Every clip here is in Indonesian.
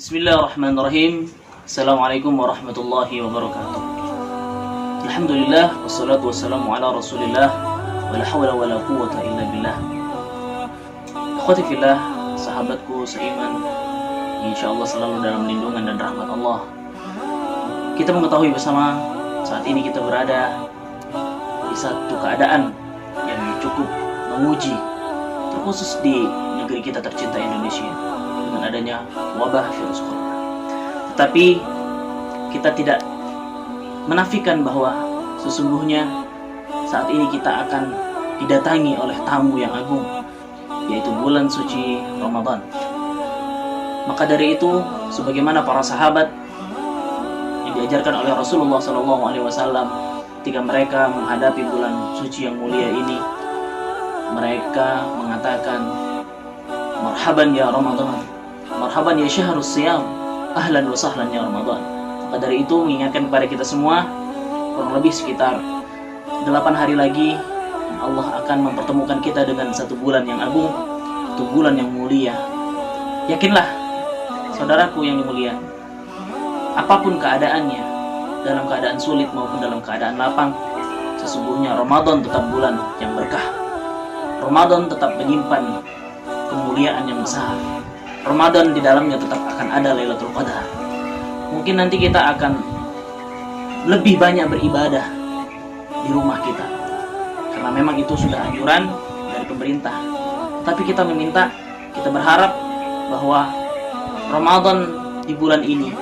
Bismillahirrahmanirrahim. Assalamualaikum warahmatullahi wabarakatuh. Alhamdulillah wassalatu wassalamu ala Rasulillah wala hawla wala quwwata illa billah. Akhwati fillah, sahabatku seiman, insyaallah selalu dalam lindungan dan rahmat Allah. Kita mengetahui bersama saat ini kita berada di satu keadaan yang cukup menguji, terkhusus di negeri kita tercinta Indonesia, dengan adanya wabah virus corona. Tetapi kita tidak menafikan bahwa sesungguhnya saat ini kita akan didatangi oleh tamu yang agung, yaitu bulan suci Ramadan. Maka dari itu, sebagaimana para sahabat yang diajarkan oleh Rasulullah SAW, ketika mereka menghadapi bulan suci yang mulia ini, mereka mengatakan, marhaban ya Ramadan, marhaban ya syahrus siyam, ahlan wa sahlan ya Ramadan. Maka dari itu mengingatkan kepada kita semua, kurang lebih sekitar 8 hari lagi Allah akan mempertemukan kita dengan satu bulan yang agung, satu bulan yang mulia. Yakinlah saudaraku yang mulia, apapun keadaannya, dalam keadaan sulit maupun dalam keadaan lapang, sesungguhnya Ramadan tetap bulan yang berkah. Ramadan tetap menyimpan kemuliaan yang besar. Ramadan di dalamnya tetap akan ada Lailatul Qadar. Mungkin nanti kita akan lebih banyak beribadah di rumah kita, karena memang itu sudah anjuran dari pemerintah. Tapi kita meminta, kita berharap bahwa Ramadan di bulan ini,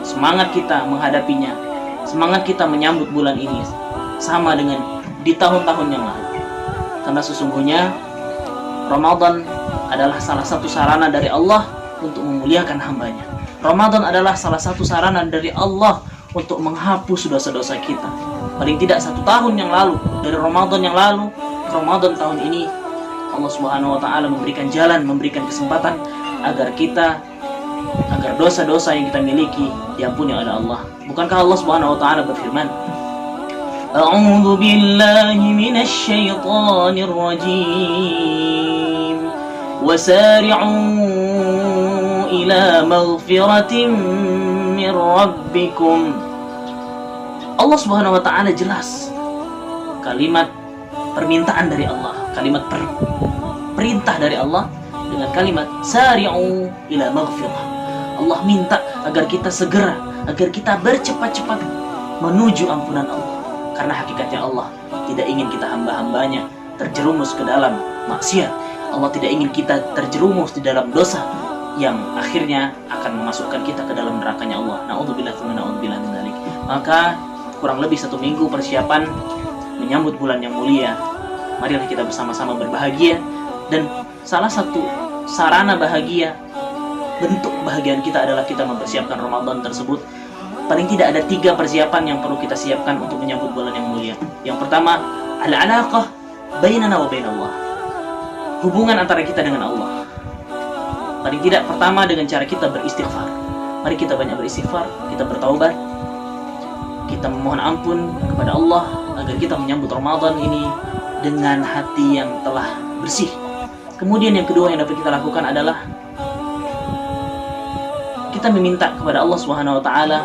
semangat kita menghadapinya, semangat kita menyambut bulan ini sama dengan di tahun-tahun yang lalu. Karena sesungguhnya Ramadan adalah salah satu sarana dari Allah untuk memuliakan hambanya. Ramadan adalah salah satu sarana dari Allah untuk menghapus dosa-dosa kita. Paling tidak 1 tahun yang lalu, dari Ramadan yang lalu ke Ramadan tahun ini, Allah Subhanahu wa Ta'ala memberikan jalan, memberikan kesempatan agar dosa-dosa yang kita miliki diampuni oleh Allah. Bukankah Allah Subhanahu wa Ta'ala berfirman, A'udzu billahi minasy syaithanir rajim. Wasari'u ila maghfiratin min rabbikum. Allah Subhanahu wa Ta'ala jelas kalimat permintaan dari Allah, kalimat perintah dari Allah dengan kalimat sari'u ila maghfirah. Allah minta agar kita segera, agar kita bercepat-cepat menuju ampunan Allah. Karena hakikatnya Allah tidak ingin kita hamba-hambanya terjerumus ke dalam maksiat. Allah tidak ingin kita terjerumus di dalam dosa yang akhirnya akan memasukkan kita ke dalam nerakanya Allah. Na'udzubillah min dzalik. Maka kurang lebih 1 minggu persiapan menyambut bulan yang mulia. Marilah kita bersama-sama berbahagia, dan salah satu sarana bahagia, bentuk kebahagiaan kita adalah kita mempersiapkan Ramadan tersebut. Paling tidak ada 3 persiapan yang perlu kita siapkan untuk menyambut bulan yang mulia. Yang pertama, al-alaqah bainana wa bainallah. Hubungan antara kita dengan Allah. Paling tidak pertama dengan cara kita beristighfar. Mari kita banyak beristighfar, kita bertaubat, kita memohon ampun kepada Allah agar kita menyambut Ramadan ini dengan hati yang telah bersih. Kemudian yang kedua yang dapat kita lakukan adalah kita meminta kepada Allah Subhanahu wa Ta'ala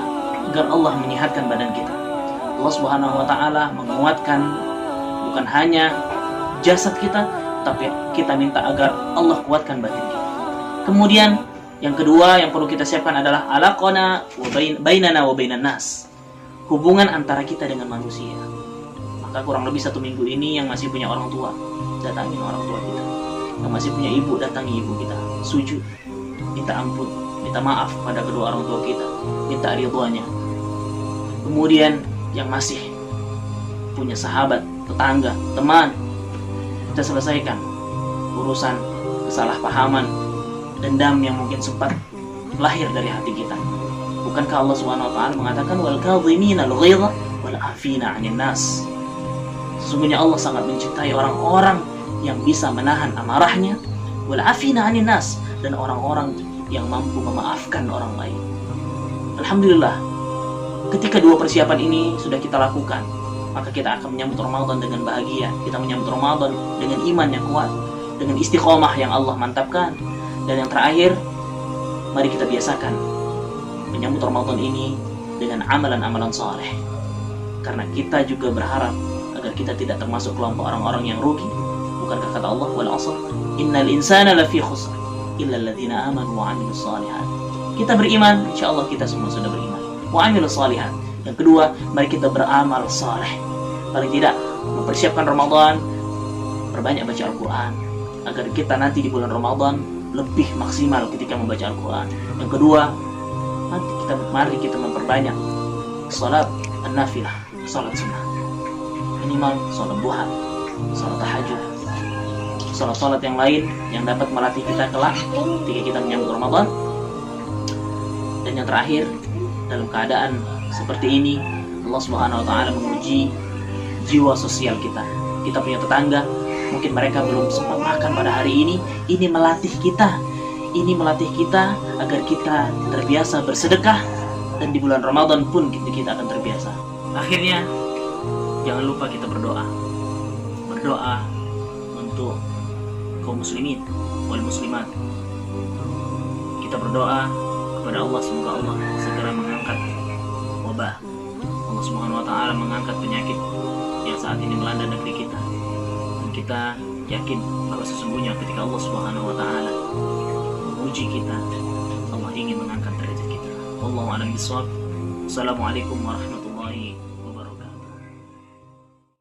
agar Allah menyehatkan badan kita. Allah Subhanahu wa Ta'ala menguatkan bukan hanya jasad kita, tapi kita minta agar Allah kuatkan batin kita. Kemudian yang kedua yang perlu kita siapkan adalah alaqana wa bainana wa bainan nas. Hubungan antara kita dengan manusia. Maka kurang lebih 1 minggu ini yang masih punya orang tua, datangin orang tua kita. Yang masih punya ibu, datangi ibu kita. Sujud, minta ampun, minta maaf pada kedua orang tua kita, minta ridhonya. Kemudian yang masih punya sahabat, tetangga, teman, kita selesaikan urusan kesalahpahaman, dendam yang mungkin sempat lahir dari hati kita. Bukankah Allah Subhanahu wa Ta'ala mengatakan wal kadhimina al-ghaidha wal 'afina 'anil nas. Sesungguhnya Allah sangat mencintai orang-orang yang bisa menahan amarahnya, wal 'afina 'anil nas, dan orang-orang yang mampu memaafkan orang lain. Alhamdulillah, ketika 2 persiapan ini sudah kita lakukan, maka kita akan menyambut Ramadan dengan bahagia. Kita menyambut Ramadan dengan iman yang kuat, dengan istiqomah yang Allah mantapkan. Dan yang terakhir, mari kita biasakan menyambut Ramadan ini dengan amalan-amalan saleh. Karena kita juga berharap agar kita tidak termasuk kelompok orang-orang yang rugi. Bukankah kata Allah, wal 'ashr, innal insana lafi khusr illa alladziina aamanu wa 'amilus shalihat. Kita beriman, insyaallah kita semua sudah beriman. Wa 'amilus shalihat. Yang kedua, mari kita beramal saleh. Paling tidak mempersiapkan Ramadan, perbanyak baca Al-Quran agar kita nanti di bulan Ramadan lebih maksimal ketika membaca Al-Quran. Yang kedua, mari kita memperbanyak salat an-nafilah, salat sunnah. Minimal salat duha, salat tahajud, salat-salat yang lain yang dapat melatih kita kelak ketika kita menyambut Ramadan. Dan yang terakhir, dalam keadaan seperti ini, Allah Subhanahu wa taala menguji jiwa sosial kita. Kita punya tetangga, mungkin mereka belum sempat makan pada hari ini. Ini melatih kita agar kita terbiasa bersedekah, dan di bulan Ramadan pun kita akan terbiasa. Akhirnya, jangan lupa kita berdoa untuk kaum muslimin wal muslimat. Kita berdoa kepada Allah, semoga Allah segera mengangkat wabah. Allah Subhanahu wa taala mengangkat penyakit yang saat ini melanda negeri kita. Dan kita yakin bahwa sesungguhnya ketika Allah Subhanahu wa taala menguji kita, Allah ingin mengangkat derajat kita. Wallahu a'lam bishawab. Assalamualaikum warahmatullahi wabarakatuh.